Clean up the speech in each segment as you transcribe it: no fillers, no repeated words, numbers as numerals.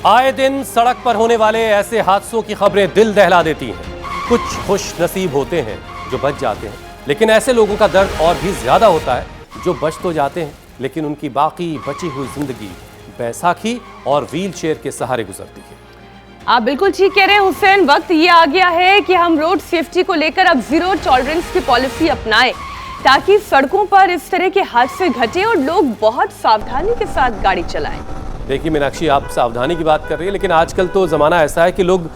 आए दिन सड़क पर होने वाले ऐसे हादसों की खबरें दिल दहला देती हैं। कुछ खुश नसीब होते हैं जो बच जाते हैं, लेकिन ऐसे लोगों का दर्द और भी ज्यादा होता है जो बच तो जाते हैं लेकिन उनकी बाकी बची हुई जिंदगी बैसाखी और व्हीलचेयर के सहारे गुजरती है। आप बिल्कुल ठीक कह रहे हैं हुसैन। वक्त ये आ गया है कि हम रोड सेफ्टी को लेकर अब जीरो टॉलरेंस की पॉलिसी अपनाएं ताकि सड़कों पर इस तरह के हादसे घटे और लोग बहुत सावधानी के साथ गाड़ी चलाएं। देखिए मीनाक्षी, आप सावधानी की बात कर रही है, लेकिन आजकल तो ज़माना ऐसा है कि लोग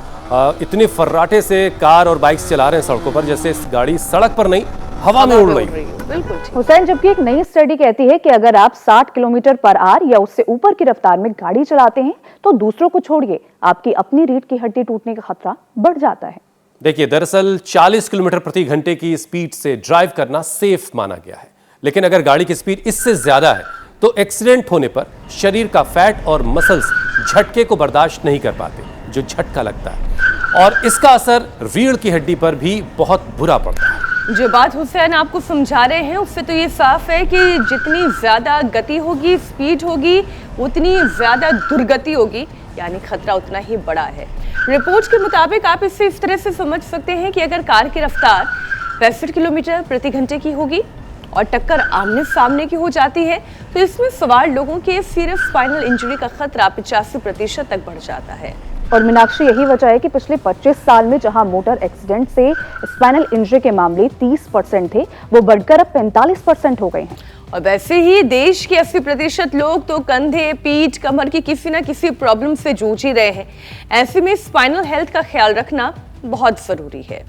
इतने फर्राटे से कार और बाइक्स चला रहे हैं सड़कों पर, जैसे गाड़ी सड़क पर नहीं हवा में उड़ रही। बिल्कुल हुसैन, जबकि एक नई स्टडी कहती है कि अगर आप 60 किलोमीटर पर आवर या उससे ऊपर की रफ्तार में गाड़ी चलाते हैं तो दूसरों को छोड़िए, आपकी अपनी रीढ़ की हड्डी टूटने का खतरा बढ़ जाता है। देखिए, दरअसल 40 किलोमीटर प्रति घंटे की स्पीड से ड्राइव करना सेफ माना गया है, लेकिन अगर गाड़ी की स्पीड इससे ज्यादा है तो एक्सीडेंट होने पर शरीर का फैट और मसल्स झटके को बर्दाश्त नहीं कर पाते, जो झटका लगता है, और इसका असर रीढ़ की हड्डी पर भी बहुत बुरा पड़ता है। जो बात हुसैन आपको समझा रहे हैं उससे तो ये साफ है कि जितनी ज्यादा गति होगी, स्पीड होगी, उतनी ज्यादा दुर्गति होगी, यानी खतरा उतना ही बड़ा है। रिपोर्ट के मुताबिक आप इससे इस तरह से समझ सकते हैं कि अगर कार की रफ्तार 65 किलोमीटर प्रति घंटे की होगी और टक्कर आमने सामने की हो जाती है तो इसमें सवार लोगों के सीरियस स्पाइनल इंजरी का खतरा 85% तक बढ़ जाता है। और मीनाक्षी, यही वजह है कि पिछले 25 साल में जहां मोटर एक्सीडेंट से स्पाइनल इंजरी के मामले 30% थे, वो बढ़कर अब 45% हो गए हैं। और वैसे ही देश के 80% लोग तो कंधे, पीठ, कमर की किसी न किसी प्रॉब्लम से जूझ ही रहे हैं। ऐसे में स्पाइनल हेल्थ का ख्याल रखना बहुत जरूरी है।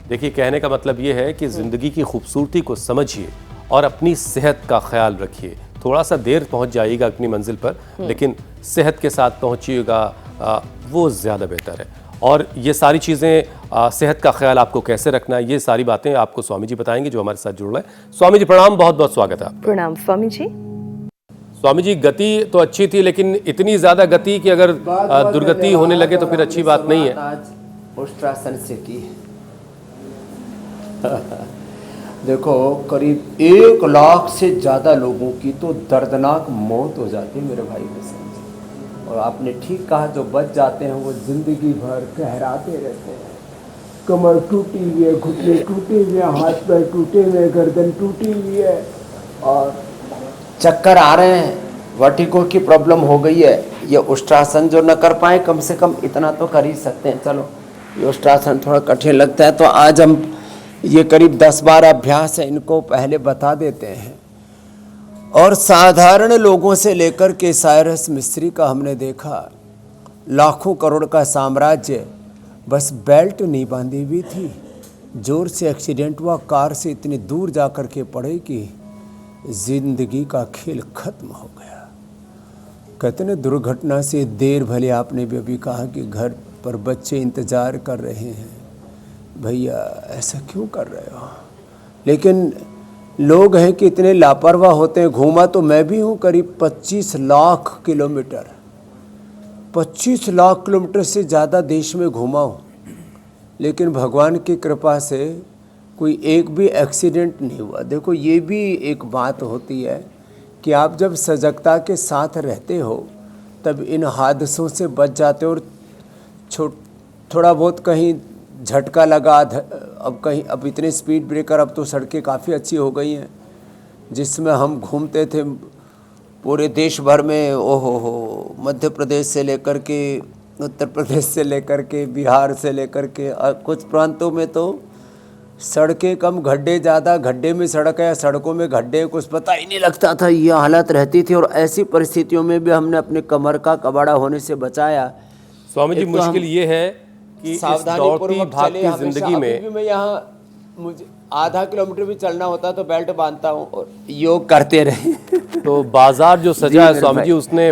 देखिए, कहने का मतलब ये है कि जिंदगी की खूबसूरती को समझिए और अपनी सेहत का ख्याल रखिए। थोड़ा सा देर पहुंच जाइएगा अपनी मंजिल पर, लेकिन सेहत के साथ पहुंचिएगा, वो ज़्यादा बेहतर है। और ये सारी चीज़ें, सेहत का ख्याल आपको कैसे रखना है, ये सारी बातें आपको स्वामी जी बताएंगे जो हमारे साथ जुड़ रहे हैं। स्वामी जी प्रणाम, बहुत बहुत स्वागत है आपका। प्रणाम स्वामी जी। स्वामी जी, गति तो अच्छी थी, लेकिन इतनी ज़्यादा गति कि अगर दुर्गति होने लगे तो फिर अच्छी बात नहीं है। उष्ट्रासन से की देखो, करीब 1 लाख से ज़्यादा लोगों की तो दर्दनाक मौत हो जाती है मेरे भाई बहन। और आपने ठीक कहा, जो बच जाते हैं वो ज़िंदगी भर कहराते रहते हैं। कमर टूटी हुई है, घुटने टूटे हुए हैं, हाथ पैर टूटे हुए हैं, गर्दन टूटी हुई है और चक्कर आ रहे हैं, वर्टिगो की प्रॉब्लम हो गई है। ये उष्ट्रासन जो न कर पाए, कम से कम इतना तो कर ही सकते हैं। चलो, ये उष्ट्रासन थोड़ा कठिन लगता है तो आज हम ये करीब 10-12 अभ्यास है, इनको पहले बता देते हैं। और साधारण लोगों से लेकर के साइरस मिस्त्री का हमने देखा, लाखों करोड़ का साम्राज्य, बस बेल्ट नहीं बांधी हुई थी, जोर से एक्सीडेंट हुआ, कार से इतनी दूर जा कर के पड़े कि जिंदगी का खेल खत्म हो गया। कहते न, दुर्घटना से देर भले, आपने भी अभी कहा कि घर पर बच्चे इंतज़ार कर रहे हैं, भैया ऐसा क्यों कर रहे हो, लेकिन लोग हैं कि इतने लापरवाह होते हैं। घूमा तो मैं भी हूँ करीब 25 लाख किलोमीटर, 25 लाख किलोमीटर से ज़्यादा देश में घूमा हूँ, लेकिन भगवान की कृपा से कोई एक भी एक्सीडेंट नहीं हुआ। देखो, ये भी एक बात होती है कि आप जब सजगता के साथ रहते हो तब इन हादसों से बच जाते हो। और थोड़ा बहुत कहीं झटका लगा, अब इतने स्पीड ब्रेकर, अब तो सड़कें काफ़ी अच्छी हो गई हैं, जिसमें हम घूमते थे पूरे देश भर में। ओहो, मध्य प्रदेश से लेकर के, उत्तर प्रदेश से लेकर के, बिहार से लेकर के, कुछ प्रांतों में तो सड़कें कम, गड्ढे ज़्यादा, गड्ढे में सड़क है, सड़कों में गड्ढे, कुछ पता ही नहीं लगता था, ये हालत रहती थी। और ऐसी परिस्थितियों में भी हमने अपने कमर का कबाड़ा होने से बचाया। स्वामी जी, मुश्किल ये है कि सावधानी पूर्वक चले। जिंदगी में भी मैं यहाँ, मुझे आधा किलोमीटर भी चलना होता तो बेल्ट बांधता हूँ और योग करते रहे। तो बाजार जो सजा है स्वामी जी, उसने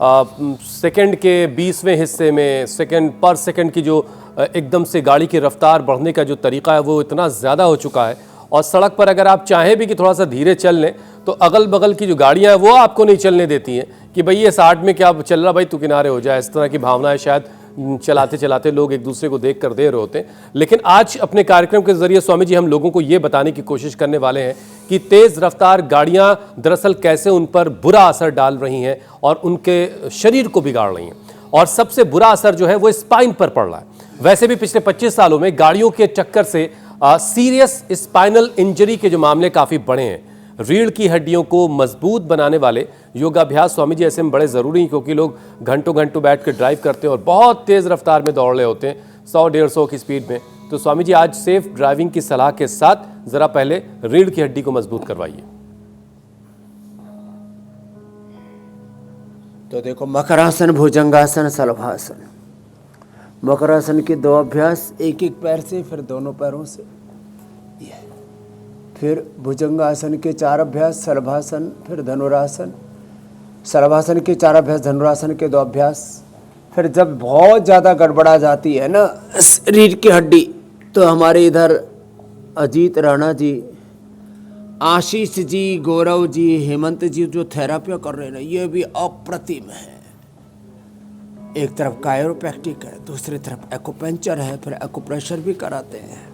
सेकंड के 20वें हिस्से में, सेकंड पर सेकंड की जो एकदम से गाड़ी की रफ्तार बढ़ने का जो तरीका है वो इतना ज़्यादा हो चुका है। और सड़क पर अगर आप चाहें भी कि थोड़ा सा धीरे चल लें तो अगल बगल की जो गाड़ियाँ हैं वो आपको नहीं चलने देती हैं कि भाई ये 60 में क्या चल रहा, भाई तू किनारे हो जाए। इस तरह की भावनाएं शायद चलाते चलाते लोग एक दूसरे को देख कर दे रहे होते हैं। लेकिन आज अपने कार्यक्रम के जरिए स्वामी जी हम लोगों को ये बताने की कोशिश करने वाले हैं कि तेज़ रफ्तार गाड़ियां दरअसल कैसे उन पर बुरा असर डाल रही हैं और उनके शरीर को बिगाड़ रही हैं। और सबसे बुरा असर जो है वो स्पाइन पर पड़ रहा है। वैसे भी पिछले 25 सालों में गाड़ियों के चक्कर से सीरियस स्पाइनल इंजरी के जो मामले काफ़ी बढ़े हैं। रीढ़ की हड्डियों को मजबूत बनाने वाले योगाभ्यास स्वामी जी ऐसे में बड़े ज़रूरी हैं, क्योंकि लोग घंटों घंटों बैठ कर ड्राइव करते हैं और बहुत तेज़ रफ्तार में दौड़ रहे होते हैं, 100-150 की स्पीड में। तो स्वामी जी आज सेफ ड्राइविंग की सलाह के साथ ज़रा पहले रीढ़ की हड्डी को मजबूत करवाइए। तो देखो, मकरासन, भुजंगासन, शलभासन। मकरासन के 2 अभ्यास, एक एक पैर से, फिर दोनों पैरों से। फिर भुजंगासन के 4 अभ्यास, शलभासन, फिर धनुरासन। शलभासन के 4 अभ्यास, धनुरासन के 2 अभ्यास। फिर जब बहुत ज़्यादा गड़बड़ा जाती है ना रीढ़ की हड्डी, तो हमारे इधर अजीत राणा जी, आशीष जी, गौरव जी, हेमंत जी जो थेरापी कर रहे हैं ना, ये भी अप्रतिम है। एक तरफ कायरोप्रैक्टिक है, दूसरी तरफ एक्यूपंक्चर है, फिर एक्यूप्रेशर भी कराते हैं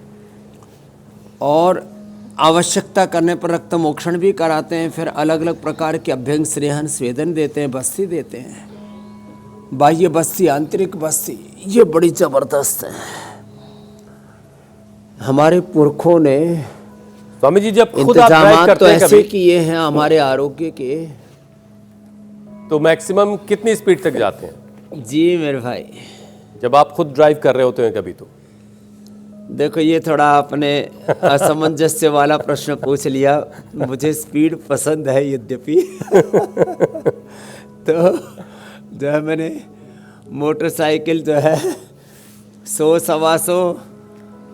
और आवश्यकता करने पर रक्त मोक्षण भी कराते हैं। फिर अलग अलग प्रकार के अभ्यंग, स्नेहन, स्वेदन देते हैं, बस्ती देते हैं, बाह्य बस्ती, आंतरिक बस्ती। ये बड़ी ज़बरदस्त है। हमारे पुरखों ने स्वामी जी जब खुद आप ड्राइव इंतजाम करते तो हैं ऐसे कभी, किए हैं हमारे आरोग्य के। तो मैक्सिमम कितनी स्पीड तक जाते हैं जी मेरे भाई, जब आप खुद ड्राइव कर रहे होते हैं कभी? तो देखो, ये थोड़ा आपने असमंजस्य वाला प्रश्न पूछ लिया। मुझे स्पीड पसंद है यद्यपि तो जो है मैंने मोटरसाइकिल जो है 100-125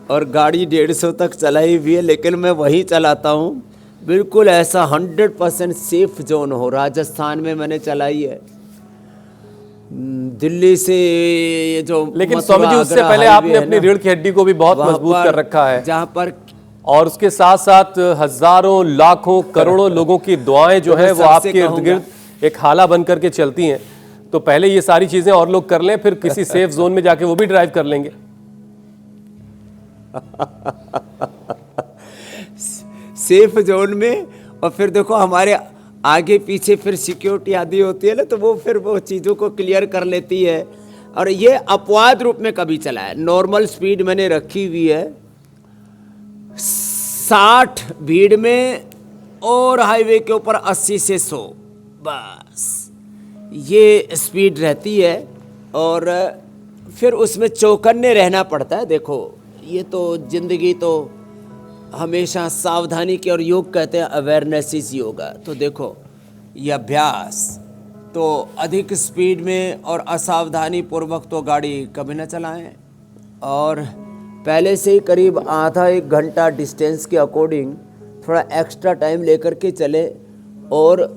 और गाड़ी 150 तक चलाई हुई है, लेकिन मैं वही चलाता हूँ बिल्कुल ऐसा 100% सेफ जोन हो। राजस्थान में मैंने चलाई है, दिल्ली से ये जो लेकिन मथुरा, स्वामी जी उससे आगरा पहले हाईवे आपने है अपनी ना, रीढ़ की हड्डी को भी बहुत वहाँ मजबूत पर कर रखा है, जहाँ पर और उसके साथ साथ हजारों, लाखों, करोड़ों लोगों की दुआएं जो तो मैं है वो सबसे आपके इर्द गिर्द एक हाला बन करके चलती हैं। तो पहले ये सारी चीजें और लोग कर लें, फिर किसी सेफ जोन में जाके वो भी ड्राइव कर लेंगे। सेफ जोन में, और फिर देखो हमारे आगे पीछे फिर सिक्योरिटी आदि होती है ना, तो वो फिर वो चीज़ों को क्लियर कर लेती है। और ये अपवाद रूप में कभी चला है। नॉर्मल स्पीड मैंने रखी हुई है 60 भीड़ में, और हाईवे के ऊपर 80 से 100, बस ये स्पीड रहती है। और फिर उसमें चौकन्ने रहना पड़ता है। देखो, ये तो ज़िंदगी तो हमेशा सावधानी की, और योग कहते हैं अवेयरनेस इज योगा। तो देखो, ये अभ्यास तो अधिक स्पीड में और असावधानी पूर्वक तो गाड़ी कभी ना चलाएं, और पहले से ही करीब आधा 1 घंटा डिस्टेंस के अकॉर्डिंग थोड़ा एक्स्ट्रा टाइम लेकर के चले। और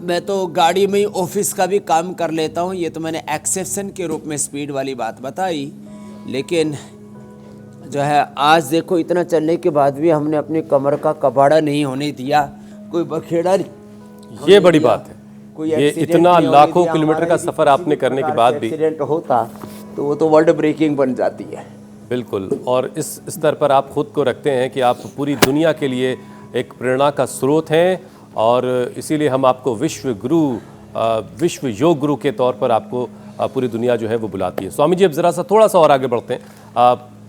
मैं तो गाड़ी में ही ऑफिस का भी काम कर लेता हूँ। ये तो मैंने एक्सेप्शन के रूप में स्पीड वाली बात बताई, लेकिन जो है आज देखो इतना चलने के बाद भी हमने अपनी कमर का कबाड़ा नहीं होने दिया, कोई बखेड़ा नहीं। ये बड़ी बात है। कोई ये एक्सीडेंट इतना नहीं होने लाखों दिया। किलोमीटर का हमारे सफर किसी आपने भी करने के प्रकार बाद से भी एक्सीडेंट होता तो वो तो वर्ल्ड ब्रेकिंग बन जाती है। बिल्कुल, और इस स्तर पर आप खुद को रखते हैं कि आप पूरी दुनिया के लिए एक प्रेरणा का स्रोत हैं, और इसीलिए हम आपको विश्व गुरु, विश्व योग गुरु के तौर पर आपको पूरी दुनिया जो है वो बुलाती है। स्वामी जी अब ज़रा सा थोड़ा सा और आगे बढ़ते हैं।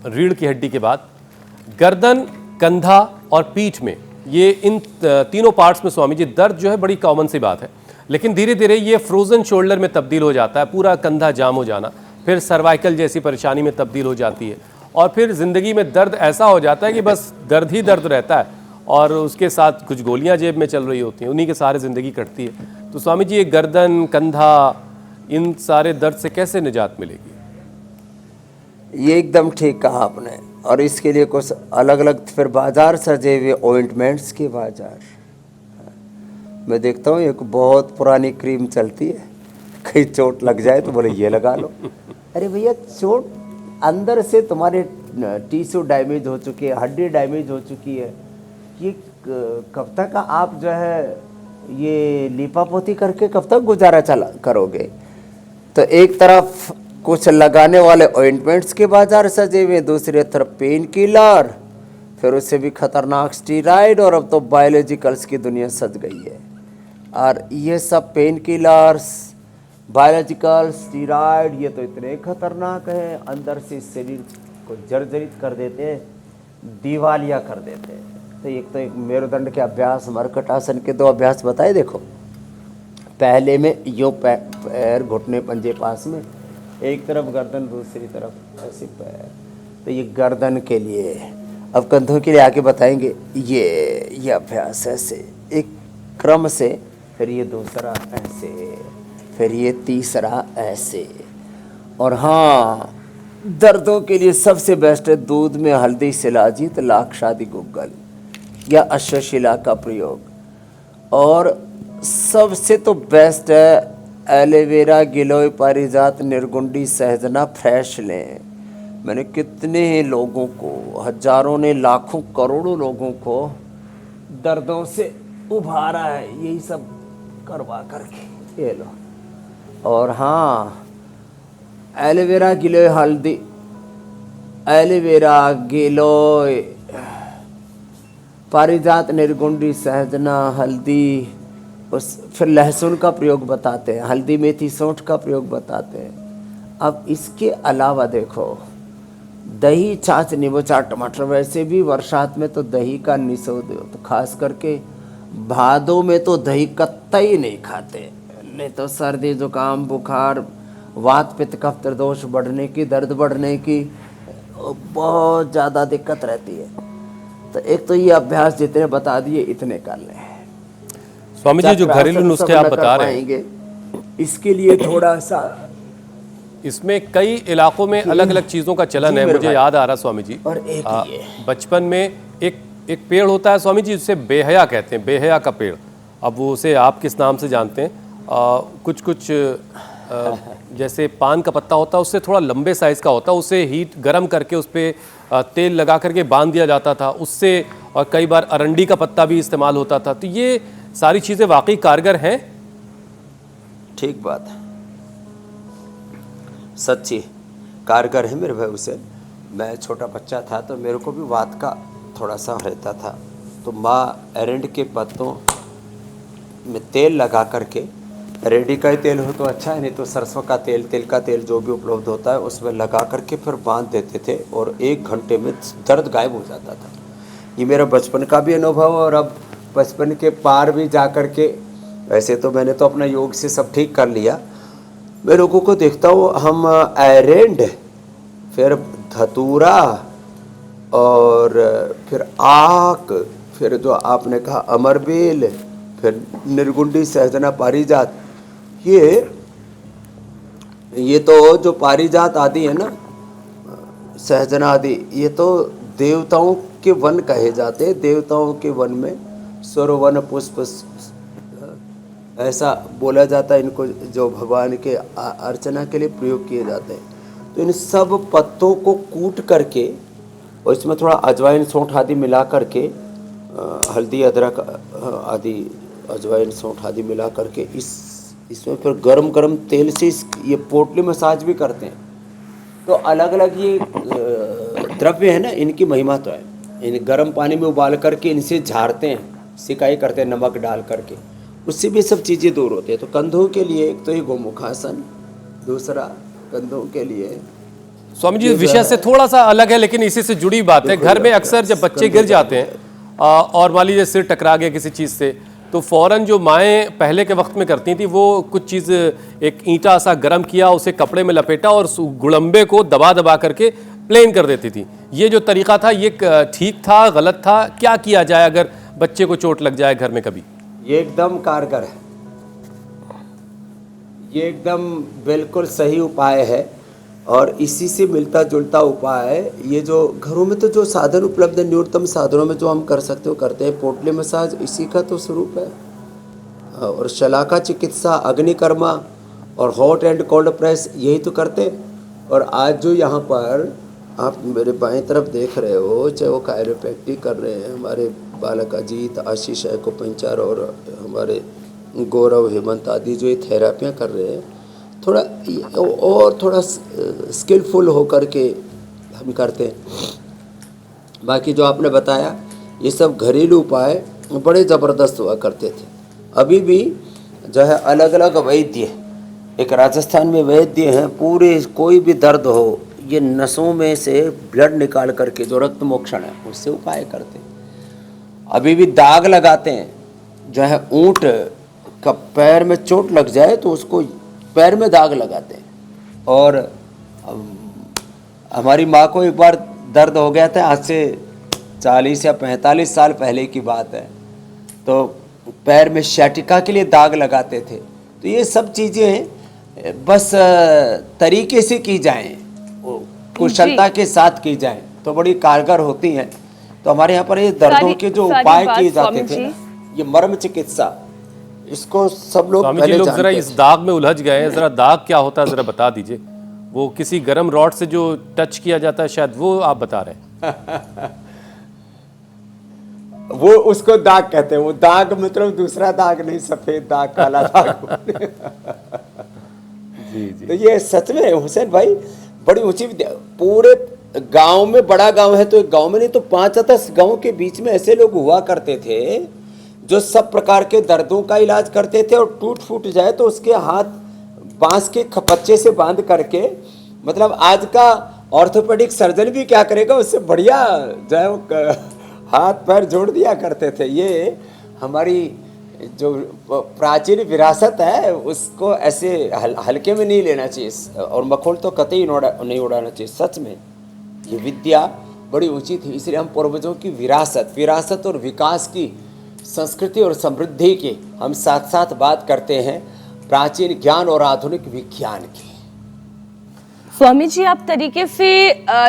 रीढ़ की हड्डी के बाद गर्दन, कंधा और पीठ में, ये इन तीनों पार्ट्स में स्वामी जी दर्द जो है बड़ी कॉमन सी बात है, लेकिन धीरे धीरे ये फ्रोजन शोल्डर में तब्दील हो जाता है, पूरा कंधा जाम हो जाना, फिर सर्वाइकल जैसी परेशानी में तब्दील हो जाती है, और फिर ज़िंदगी में दर्द ऐसा हो जाता है कि बस दर्द ही दर्द रहता है, और उसके साथ कुछ गोलियां जेब में चल रही होती हैं, उन्हीं के सहारे ज़िंदगी कटती है। तो स्वामी जी ये गर्दन, कंधा, इन सारे दर्द से कैसे निजात मिलेगी? ये एकदम ठीक कहा आपने। और इसके लिए कुछ अलग अलग फिर बाजार सजे हुए ऑइंटमेंट्स के बाजार। मैं देखता हूँ एक बहुत पुरानी क्रीम चलती है, कहीं चोट लग जाए तो बोले ये लगा लो। अरे भैया, चोट अंदर से तुम्हारे टिश्यू डैमेज हो चुकी है, हड्डी डैमेज हो चुकी है, ये कब तक आप जो है ये लिपापोती करके कब तक गुजारा चला करोगे? तो एक तरफ कुछ लगाने वाले ऑइंटमेंट्स के बाजार सजे हुए, दूसरी तरफ पेन किलर, फिर उससे भी खतरनाक स्टीराइड, और अब तो बायोलॉजिकल्स की दुनिया सज गई है। और ये सब पेन किलर्स बायोलॉजिकल स्टीरॉयड ये तो इतने खतरनाक है, अंदर से शरीर को जर्जरित कर देते हैं, दिवालिया कर देते हैं। तो एक मेरुदंड के अभ्यास, मरकटासन के 2 अभ्यास बताए। देखो पहले में यो पैर घुटने पंजे पास में, एक तरफ गर्दन दूसरी तरफ ऐसे पैर। तो ये गर्दन के लिए। अब कंधों के लिए आगे बताएंगे। ये अभ्यास ऐसे एक क्रम से, फिर ये दूसरा ऐसे, फिर ये तीसरा ऐसे। और हाँ, दर्दों के लिए सबसे बेस्ट है दूध में हल्दी, शिलाजीत, लाक्षादि गुग्गल या अश्वशिला का प्रयोग। और सबसे तो बेस्ट है एलोवेरा, गिलोय, पारिजात, निर्गुंडी, सहजना फ्रेश लें। मैंने कितने लोगों को, हजारों ने, लाखों करोड़ों लोगों को दर्दों से उभारा है यही सब करवा करके। ये लो। और हाँ, एलोवेरा, गिलोय, हल्दी, एलोवेरा, गिलोय, पारिजात, निर्गुंडी, सहजना, हल्दी, फिर लहसुन का प्रयोग बताते हैं, हल्दी, मेथी, सौंठ का प्रयोग बताते हैं। अब इसके अलावा देखो, दही, छाछ, नींबू, चार, टमाटर। वैसे भी बरसात में तो दही का निषेध, तो खास करके भादों में तो दही कतई नहीं खाते, नहीं तो सर्दी, जुकाम, बुखार, वात, पित्त, कफ, त्रिदोष बढ़ने की, दर्द बढ़ने की बहुत ज़्यादा दिक्कत रहती है। तो एक तो ये अभ्यास जितने बता दिए इतने कर लें। स्वामी जी, जो घरेलू नुस्खे आप बता रहे हैं, इसके लिए थोड़ा सा, इसमें कई इलाकों में अलग अलग चीज़ों का चलन है। मुझे याद आ रहा स्वामी जी, और एक बचपन में एक पेड़ होता है स्वामी जी, जिसे बेहया कहते हैं, बेहया का पेड़। अब वो उसे आप किस नाम से जानते हैं? कुछ जैसे पान का पत्ता होता है, उससे थोड़ा लंबे साइज़ का होता है, उसे हीट गर्म करके उस पर तेल लगा करके बांध दिया जाता था उससे। और कई बार अरंडी का पत्ता भी इस्तेमाल होता था। तो ये सारी चीज़ें वाकई कारगर हैं। ठीक बात है, सच्ची कारगर है मेरे भाई। उसे मैं छोटा बच्चा था तो मेरे को भी वात का थोड़ा सा रहता था, तो माँ एरंड के पत्तों में तेल लगा करके, रेडी का ही तेल हो तो अच्छा है, नहीं तो सरसों का तेल, तिल का तेल जो भी उपलब्ध होता है उसमें लगा करके फिर बांध देते थे और 1 घंटे में दर्द गायब हो जाता था। ये मेरा बचपन का भी अनुभव। और अब बचपन के पार भी जा कर के, वैसे तो मैंने तो अपना योग से सब ठीक कर लिया। मैं लोगों को देखता हूँ, हम एरेंड, फिर धतूरा, और फिर आक, फिर जो आपने कहा अमरबेल, फिर निर्गुंडी, सहजना, पारिजात, ये तो जो पारिजात आदि है ना, सहजना आदि, ये तो देवताओं के वन कहे जाते हैं। देवताओं के वन में सरोवन, पुष्प, ऐसा बोला जाता है इनको, जो भगवान के अर्चना के लिए प्रयोग किए जाते हैं। तो इन सब पत्तों को कूट करके और इसमें थोड़ा अजवाइन, सौंठ आदि मिला करके, हल्दी, अदरक आदि, अजवाइन, सौंठ आदि मिला करके इसमें फिर गरम गरम तेल से ये पोटली मसाज भी करते हैं। तो अलग अलग ये द्रव्य है ना, इनकी महिमा तो है। इन गर्म पानी में उबाल करके इनसे झाड़ते हैं, सिकाई करते हैं नमक डाल करके, उससे भी सब चीज़ें दूर होती है। तो कंधों के लिए एक तो ये गोमुखासन, दूसरा कंधों के लिए। स्वामी जी, विषय से थोड़ा सा अलग है लेकिन इसी से जुड़ी बात है। घर में अक्सर जब बच्चे गिर जाते हैं और मान लीजिए सिर टकरा गया किसी चीज़ से, तो फ़ौरन जो माएँ पहले के वक्त में करती थी, वो कुछ चीज़, एक ईंटा सा गर्म किया, उसे कपड़े में लपेटा और गुड़म्बे को दबा दबा करके प्लेन कर देती थी। ये जो तरीका था, ये ठीक था, गलत था? क्या किया जाए अगर बच्चे को चोट लग जाए घर में कभी? ये एकदम कारगर है, ये एकदम बिल्कुल सही उपाय है और इसी से मिलता जुलता उपाय है। ये जो घरों में तो जो साधन उपलब्ध है, न्यूनतम साधनों में जो हम कर सकते हो करते हैं। पोटली मसाज इसी का तो स्वरूप है। और शलाका चिकित्सा, अग्निकर्मा और हॉट एंड कोल्ड प्रेस, यही तो करते हैं। और आज जो यहाँ पर आप मेरे बाएं तरफ देख रहे हो, चाहे वो कायरोप्रैक्टिक कर रहे हैं हमारे बालक अजीत, आशीष, एक्यूपंक्चर, और हमारे गौरव, हेमंत आदि जो ये थेरापियाँ कर रहे हैं, थोड़ा और थोड़ा स्किलफुल होकर के हम करते हैं। बाकी जो आपने बताया, ये सब घरेलू उपाय बड़े ज़बरदस्त हुआ करते थे। अभी भी जो है अलग अलग वैद्य एक राजस्थान में वैद्य हैं, पूरे कोई भी दर्द हो, ये नसों में से ब्लड निकाल करके जो रक्त मोक्षण है उससे उपाय करते हैं। अभी भी दाग लगाते हैं, जो है ऊंट का पैर में चोट लग जाए तो उसको पैर में दाग लगाते हैं। और हमारी माँ को एक बार दर्द हो गया था, आज से 40 या 45 साल पहले की बात है, तो पैर में शैटिका के लिए दाग लगाते थे। तो ये सब चीज़ें बस तरीके से की जाएं, कुशलता के साथ की जाएं तो बड़ी कारगर होती हैं। तो हमारे यहाँ पर ये दर्दों के जो उपाय किए जाते थे ना, ये मर्म चिकित्सा, इसको सब लोग स्वामी जी पहले लोग जरा जानते इस थे। दाग में उलझ गए हैं, जरा दाग क्या होता है जरा बता दीजिए। वो किसी गर्म रॉड से जो टच किया जाता है शायद, वो आप बता रहे हैं। वो उसको दाग कहते हैं। वो दाग मतलब दूसरा दाग नहीं, सफेद दाग, काला दाग। जी जी। तो ये सच में हुसैन भाई बड़ी ऊंची विद्या। पूरे गांव में, बड़ा गांव है तो एक गांव में नहीं तो 5-10 गांव के बीच में ऐसे लोग हुआ करते थे जो सब प्रकार के दर्दों का इलाज करते थे। और टूट फूट जाए तो उसके हाथ बांस के खपच्चे से बांध करके, मतलब आज का ऑर्थोपेडिक सर्जन भी क्या करेगा, उससे बढ़िया जो है वो हाथ पैर जोड़ दिया करते थे। ये हमारी जो प्राचीन विरासत है उसको ऐसे हल्के में नहीं लेना चाहिए, और मखौल तो कतई नहीं उड़ाना चाहिए। सच में ये विद्या बड़ी ऊंची थी, इसलिए हम पूर्वजों की विरासत और विकास की, संस्कृति और समृद्धि की हम साथ साथ बात करते हैं, प्राचीन ज्ञान और आधुनिक विज्ञान की। स्वामी जी, आप तरीके से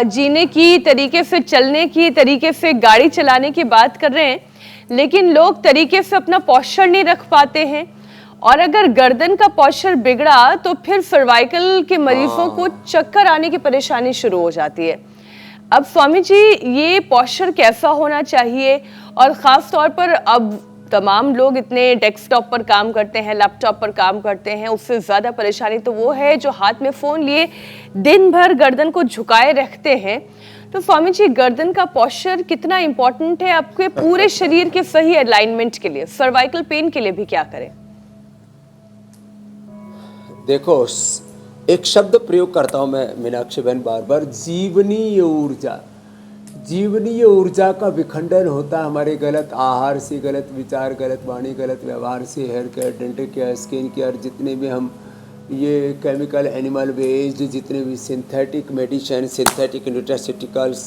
जीने की, तरीके से चलने की, तरीके से गाड़ी चलाने की बात कर रहे हैं, लेकिन लोग तरीके से अपना पोस्चर नहीं रख पाते हैं। और अगर गर्दन का पोस्चर बिगड़ा तो फिर सर्वाइकल के मरीजों को चक्कर आने की परेशानी शुरू हो जाती है। अब स्वामी जी, ये पोस्चर कैसा होना चाहिए? और ख़ास तौर पर अब तमाम लोग इतने डेस्कटॉप पर काम करते हैं, लैपटॉप पर काम करते हैं, उससे ज़्यादा परेशानी तो वो है जो हाथ में फ़ोन लिए दिन भर गर्दन को झुकाए रखते हैं। तो स्वामी जी, गर्दन का पोस्चर कितना इम्पोर्टेंट है आपके पूरे शरीर के सही अलाइनमेंट के लिए? सर्वाइकल पेन के लिए भी क्या करें? देखो, एक शब्द प्रयोग करता हूं मैं मीनाक्षी बहन बार बार, जीवनीय ऊर्जा। जीवनीय ऊर्जा का विखंडन होता है हमारे गलत आहार से, गलत विचार, गलत वाणी, गलत व्यवहार से। Hair care, dental care, skin care, जितने भी हम ये केमिकल, एनिमल वेस्ट, जितने भी synthetic medicine, synthetic nutraceuticals,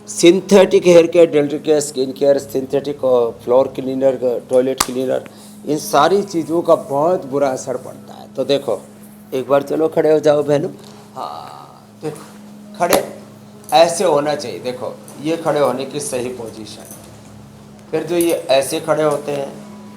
synthetic hair care, dental care, skin care, synthetic floor cleaner, toilet cleaner, इन सारी चीज़ों का बहुत बुरा असर पड़ता है। तो देखो, एक बार चलो खड़े हो जाओ बहनों। हाँ देखो, खड़े ऐसे होना चाहिए। देखो, ये खड़े होने की सही पोजीशन। फिर जो ये ऐसे खड़े होते हैं,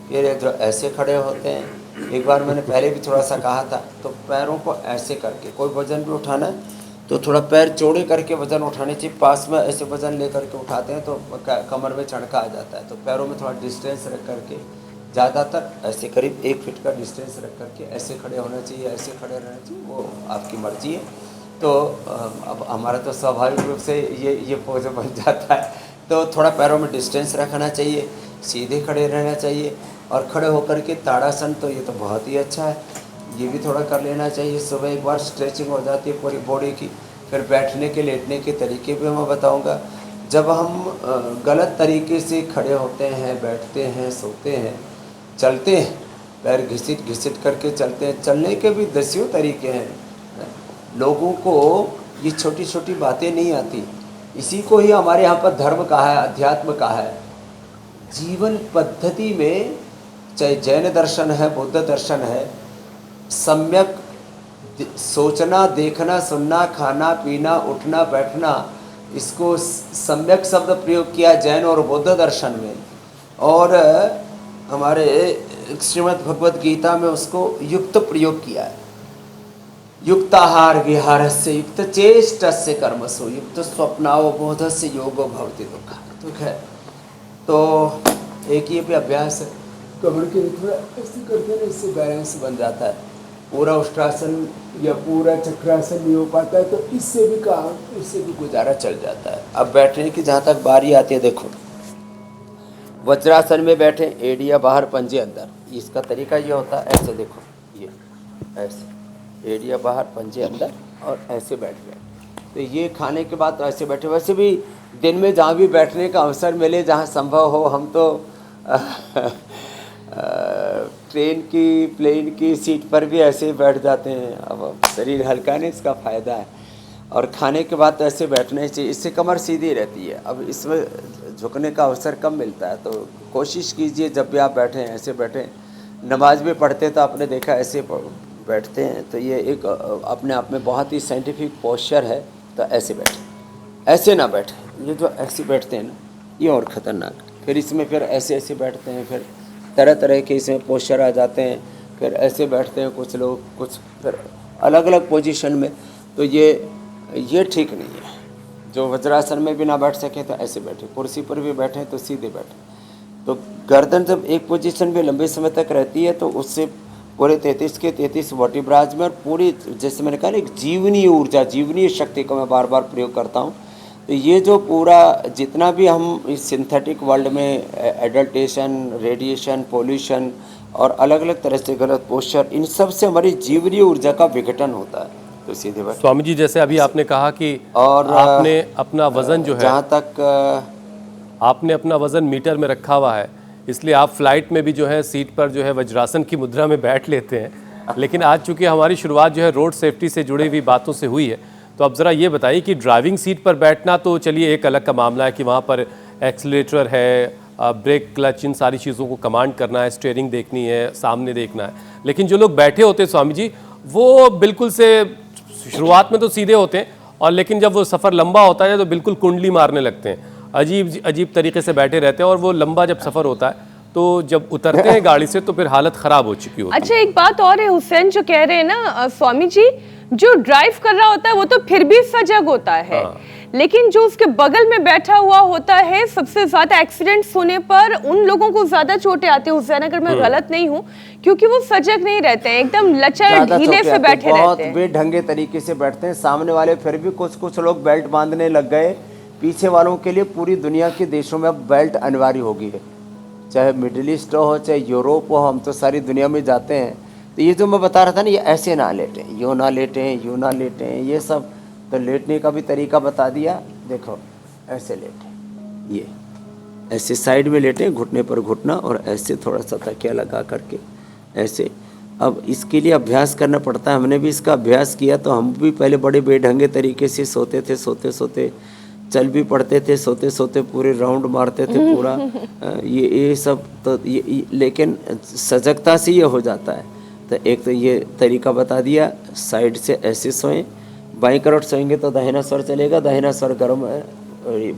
फिर जो ऐसे खड़े होते हैं। एक बार मैंने पहले भी थोड़ा सा कहा था, तो पैरों को ऐसे करके, कोई वजन भी उठाना है तो थोड़ा पैर चौड़े करके वजन उठाने चाहिए। पास में ऐसे वजन ले करके उठाते हैं तो कमर में चढ़का आ जाता है। तो पैरों में थोड़ा डिस्टेंस रख करके, ज़्यादातर ऐसे करीब 1 फीट का डिस्टेंस रख करके ऐसे खड़े होना चाहिए, ऐसे खड़े रहना चाहिए, वो आपकी मर्जी है। तो अब हमारा तो स्वाभाविक रूप से ये पोज बन जाता है। तो थोड़ा पैरों में डिस्टेंस रखना चाहिए, सीधे खड़े रहना चाहिए। और खड़े होकर के ताड़ासन, तो ये तो बहुत ही अच्छा है, ये भी थोड़ा कर लेना चाहिए। सुबह एक बार स्ट्रेचिंग हो जाती है पूरी बॉडी की। फिर बैठने के, लेटने के तरीके भी मैं बताऊंगा। जब हम गलत तरीके से खड़े होते हैं, बैठते हैं, सोते हैं, चलते हैं, पैर घिसिट घिसिट करके चलते हैं, चलने के भी दसियों तरीके हैं। लोगों को ये छोटी छोटी बातें नहीं आती। इसी को ही हमारे यहाँ पर धर्म कहा है, अध्यात्म कहा है। जीवन पद्धति में चाहे जैन दर्शन है, बुद्ध दर्शन है, सम्यक सोचना, देखना, सुनना, खाना पीना, उठना बैठना, इसको सम्यक शब्द प्रयोग किया जैन और बुद्ध दर्शन में। और हमारे श्रीमद् भगवद गीता में उसको युक्त प्रयोग किया है। युक्ताहार विहारस्य, युक्त चेष्टस्य कर्मसु, युक्त स्वप्नावबोधस्य योगो भवति दुःख। दुख है तो एक ही पे अभ्यास है, कमर के थोड़ा ऐसे करते हैं, इससे बैलेंस बन जाता है। पूरा उष्ट्रासन या पूरा चक्रासन नहीं हो पाता है तो इससे भी काम, इससे भी गुजारा चल जाता है। अब बैठने की जहाँ तक बारी आती है, देखो वज्रासन में बैठे, एड़िया बाहर, पंजे अंदर। इसका तरीका ये होता है, ऐसे देखो, ये ऐसे एड़िया बाहर, पंजे अंदर और ऐसे बैठ गए। तो ये खाने के बाद तो ऐसे बैठे। वैसे भी दिन में जहाँ भी बैठने का अवसर मिले, जहाँ संभव हो, हम तो ट्रेन की, प्लेन की सीट पर भी ऐसे ही बैठ जाते हैं। अब शरीर हल्का नहीं, इसका फ़ायदा है। और खाने के बाद तो ऐसे बैठने चाहिए, इससे कमर सीधी रहती है। अब इसमें झुकने का अवसर कम मिलता है, तो कोशिश कीजिए जब भी आप बैठें ऐसे बैठें। नमाज भी पढ़ते तो आपने देखा ऐसे बैठते हैं, तो ये एक अपने आप में बहुत ही साइंटिफिक पोस्चर है। तो ऐसे बैठें, ऐसे ना बैठें। ये जो ऐसे बैठते हैं ना, ये और ख़तरनाक। फिर इसमें फिर ऐसे ऐसे बैठते हैं, फिर तरह तरह के इसमें पोस्चर आ जाते हैं। फिर ऐसे बैठते हैं कुछ लोग, कुछ फिर अलग अलग पोजीशन में। तो ये ठीक नहीं है। जो वज्रासन में भी ना बैठ सके तो ऐसे बैठे, कुर्सी पर भी बैठे तो सीधे बैठे। तो गर्दन जब एक पोजीशन में लंबे समय तक रहती है तो उससे पूरे 33 के 33 वर्टिब्राज में और पूरी, जैसे मैंने कहा ना, एक जीवनीय ऊर्जा, जीवनीय शक्ति का मैं बार बार प्रयोग करता हूँ। तो ये जो पूरा जितना भी हम इस सिंथेटिक वर्ल्ड में एडल्टेशन, रेडिएशन, पोल्यूशन और अलग अलग तरह से गलत पोस्चर, इन सब से हमारी जीवनीय ऊर्जा का विघटन होता है। तो सीधे बैठ। स्वामी जी, जैसे अभी आपने कहा कि और आपने अपना वजन जो है, जहाँ तक आपने अपना वजन मीटर में रखा हुआ है, इसलिए आप फ्लाइट में भी जो है सीट पर जो है वज्रासन की मुद्रा में बैठ लेते हैं। लेकिन आज चूंकि हमारी शुरुआत जो है रोड सेफ्टी से जुड़ी हुई बातों से हुई है, तो अब ज़रा ये बताइए कि ड्राइविंग सीट पर बैठना तो चलिए एक अलग का मामला है कि वहाँ पर एक्सीलरेटर है, ब्रेक, क्लच, इन सारी चीज़ों को कमांड करना है, स्टीयरिंग देखनी है, सामने देखना है। लेकिन जो लोग बैठे होते हैं स्वामी जी, वो बिल्कुल से शुरुआत में तो सीधे होते हैं, और लेकिन जब वो सफ़र लंबा होता है तो बिल्कुल कुंडली मारने लगते हैं, अजीब अजीब तरीके से बैठे रहते हैं। और वो लंबा जब सफ़र होता है तो जब उतरते हैं गाड़ी से तो फिर हालत ख़राब हो चुकी होती है। अच्छा, एक बात और है, हुसैन जो कह रहे हैं ना स्वामी जी, जो ड्राइव कर रहा होता है वो तो फिर भी सजग होता है, लेकिन जो उसके बगल में बैठा हुआ होता है, सबसे ज्यादा एक्सीडेंट्स होने पर उन लोगों को ज्यादा चोटें आती है हुसैन, अगर मैं गलत नहीं हूँ, क्योंकि वो सजग नहीं रहते हैं, एकदम लचर ढीले से बैठे रहते बहुत हैं, बेढंगे तरीके से बैठते हैं। सामने वाले फिर भी कुछ लोग बेल्ट बांधने लग गए। पीछे वालों के लिए पूरी दुनिया के देशों में अब बेल्ट अनिवार्य हो गई है, चाहे मिडिल ईस्ट हो, चाहे यूरोप हो, हम तो सारी दुनिया में जाते हैं। तो ये जो मैं बता रहा था ना, ये ऐसे ना लेटें, यूँ ना लेटें, यूँ ना लेटें, ये सब तो लेटने का भी तरीका बता दिया। देखो ऐसे लेटें, ये ऐसे साइड में लेटें, घुटने पर घुटना, और ऐसे थोड़ा सा तकिया लगा करके ऐसे। अब इसके लिए अभ्यास करना पड़ता है। हमने भी इसका अभ्यास किया, तो हम भी पहले बड़े बेढंगे तरीके से सोते थे, सोते सोते चल भी पड़ते थे, सोते सोते पूरे राउंड मारते थे पूरा। ये सब तो लेकिन सजगता से ये हो जाता है। तो एक तो ये तरीका बता दिया, साइड से ऐसे सोएं, बाएं करवट सोएंगे तो दाहिना स्वर चलेगा, दाहिना स्वर गर्म है,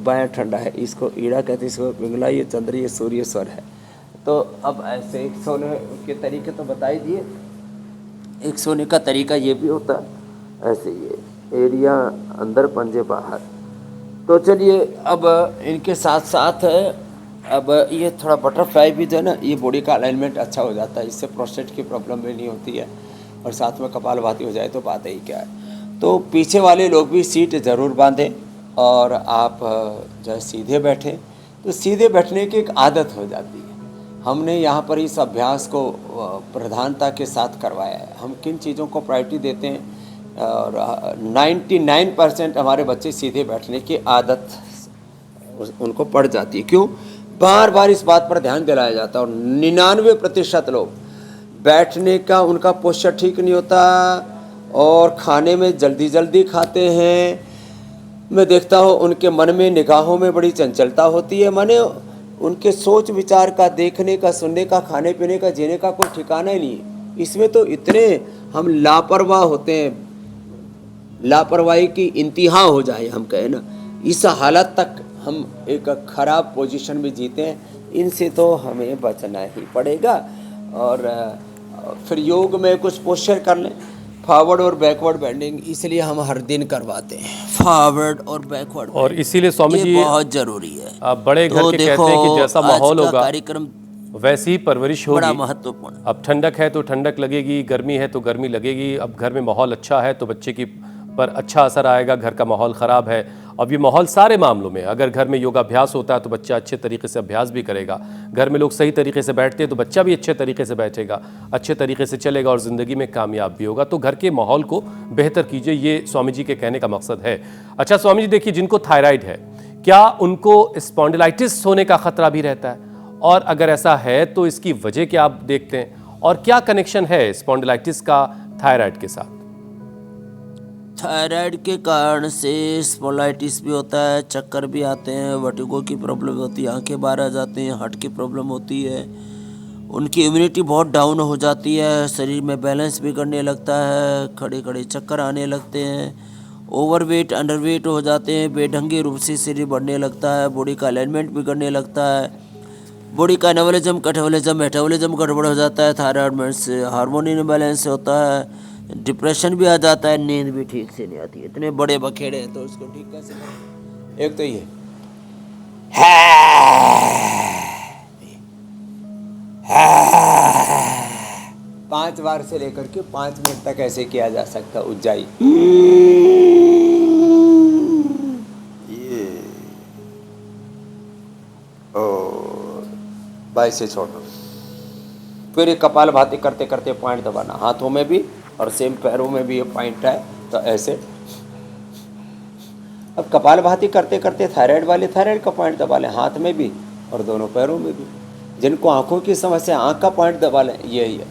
बायां ठंडा है। इसको ईड़ा कहते हैं, इसको पिंगला, ये चंद्र, ये सूर्य स्वर है। तो अब ऐसे एक सोने के तरीके तो बता ही दिए। एक सोने का तरीका ये भी होता है, ऐसे ये एरिया अंदर, पंजे बाहर। तो चलिए अब इनके साथ साथ अब ये थोड़ा बटरफ्लाई भी जो है ना, ये बॉडी का अलाइनमेंट अच्छा हो जाता है, इससे प्रोस्टेट की प्रॉब्लम भी नहीं होती है, और साथ में कपालभाति हो जाए तो बात ही क्या है। तो पीछे वाले लोग भी सीट ज़रूर बांधें, और आप जो सीधे बैठें, तो सीधे बैठने की एक आदत हो जाती है। हमने यहाँ पर इस अभ्यास को प्रधानता के साथ करवाया है। हम किन चीज़ों को प्रायोरिटी देते हैं, और 99% हमारे बच्चे सीधे बैठने की आदत उनको पड़ जाती है। क्यों? बार बार इस बात पर ध्यान दिलाया जाता है। और 99% लोग बैठने का उनका पोस्चर ठीक नहीं होता, और खाने में जल्दी जल्दी खाते हैं। मैं देखता हूँ उनके मन में, निगाहों में बड़ी चंचलता होती है, माने उनके सोच विचार का, देखने का, सुनने का, खाने पीने का, जीने का कोई ठिकाना ही नहीं है। इसमें तो इतने हम लापरवाह होते हैं, लापरवाही की इंतहा हो जाए हम कहें ना, इस हालत तक हम एक खराब पोजीशन में जीते हैं। इनसे तो हमें बचना ही पड़ेगा। और फिर योग में कुछ पोस्चर कर लें, फॉरवर्ड और बैकवर्ड बेंडिंग, इसलिए हम हर दिन करवाते हैं, फॉरवर्ड और बैकवर्ड। और इसीलिए स्वामी जी बहुत जरूरी है। आप बड़े घर के कहते हैं कि जैसा माहौल होगा कार्यक्रम वैसी ही परवरिश होगी। बड़ा महत्वपूर्ण। अब ठंडक है तो ठंडक लगेगी, गर्मी है तो गर्मी लगेगी। अब घर में माहौल अच्छा है तो बच्चे की पर अच्छा असर आएगा, घर का माहौल ख़राब है अब ये माहौल सारे मामलों में, अगर घर में योगाभ्यास होता है तो बच्चा अच्छे तरीके से अभ्यास भी करेगा, घर में लोग सही तरीके से बैठते हैं तो बच्चा भी अच्छे तरीके से बैठेगा, अच्छे तरीके से चलेगा और ज़िंदगी में कामयाब भी होगा। तो घर के माहौल को बेहतर कीजिए, ये स्वामी जी के कहने का मकसद है। अच्छा स्वामी जी, देखिए जिनको थायराइड है, क्या उनको स्पॉन्डिलाइटिस होने का खतरा भी रहता है? और अगर ऐसा है तो इसकी वजह क्या आप देखते हैं, और क्या कनेक्शन है स्पॉन्डिलाइटिस का थायराइड के साथ? थायराइड के कारण से स्पॉन्डिलाइटिस भी होता है, चक्कर भी आते हैं, वर्टिगो की प्रॉब्लम होती है, आंखें बाहर आ जाती हैं, हार्ट की प्रॉब्लम होती है, उनकी इम्यूनिटी बहुत डाउन हो जाती है, शरीर में बैलेंस बिगड़ने लगता है, खड़े खड़े चक्कर आने लगते हैं, ओवरवेट अंडरवेट हो जाते हैं, बेढंगे रूप से शरीर बढ़ने लगता है, बॉडी का अलाइनमेंट बिगड़ने लगता है, बॉडी का एनाबॉलिज्म कैटाबॉलिज्म मेटाबॉलिज्म गड़बड़ हो जाता है, थायराइड में से हार्मोन इनबैलेंस होता है, डिप्रेशन भी आ जाता है, नींद भी ठीक से नहीं आती है। इतने बड़े बखेड़े हैं तो उसको ठीक कैसे करें? एक तो ये 5 बार से लेकर के 5 मिनट तक ऐसे किया जा सकता है उज्जाई। ये और बाई से छोड़ो। फिर ये कपाल भाती करते करते पॉइंट दबाना, हाथों में भी और सेम पैरों में भी ये पॉइंट है, तो ऐसे। अब कपाल भाती करते करते थायराइड वाले थायराइड का पॉइंट दबा लें, हाथ में भी और दोनों पैरों में भी। जिनको आंखों की समस्या, आंख का पॉइंट दबा लें, यही है।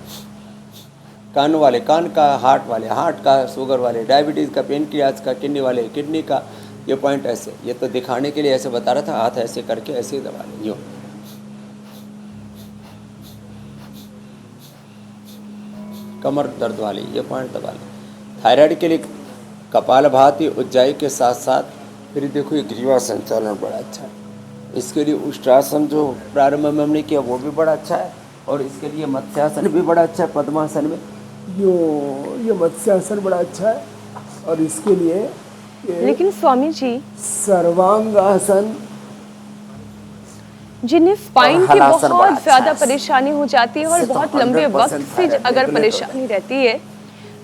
कान वाले कान का, हार्ट वाले हार्ट का, शुगर वाले डायबिटीज़ का, पेनक्रियाज का, किडनी वाले किडनी का, ये पॉइंट ऐसे। ये तो दिखाने के लिए ऐसे बता रहा था, हाथ ऐसे करके ऐसे ही दबा लें, यूँ। कमर दर्द वाली ये पॉइंट दबा लें। थायराइड के लिए कपालभाति उज्जाई के साथ साथ फिर देखो ये ग्रीवा संचालन बड़ा अच्छा है। इसके लिए उष्ट्रासन जो प्रारंभ में हमने किया वो भी बड़ा अच्छा है, और इसके लिए मत्स्यासन भी बड़ा अच्छा है। पद्मासन में ये मत्स्यासन बड़ा अच्छा है, और इसके लिए लेकिन स्वामी जी, सर्वांगासन, जिन्हें स्पाइन की हलासन बड़ा बहुत अच्छा ज्यादा है। परेशानी हो जाती है और इससे तो बहुत लंबे 100% वक्त से थायराइड अगर रेगुलेट परेशानी रहती है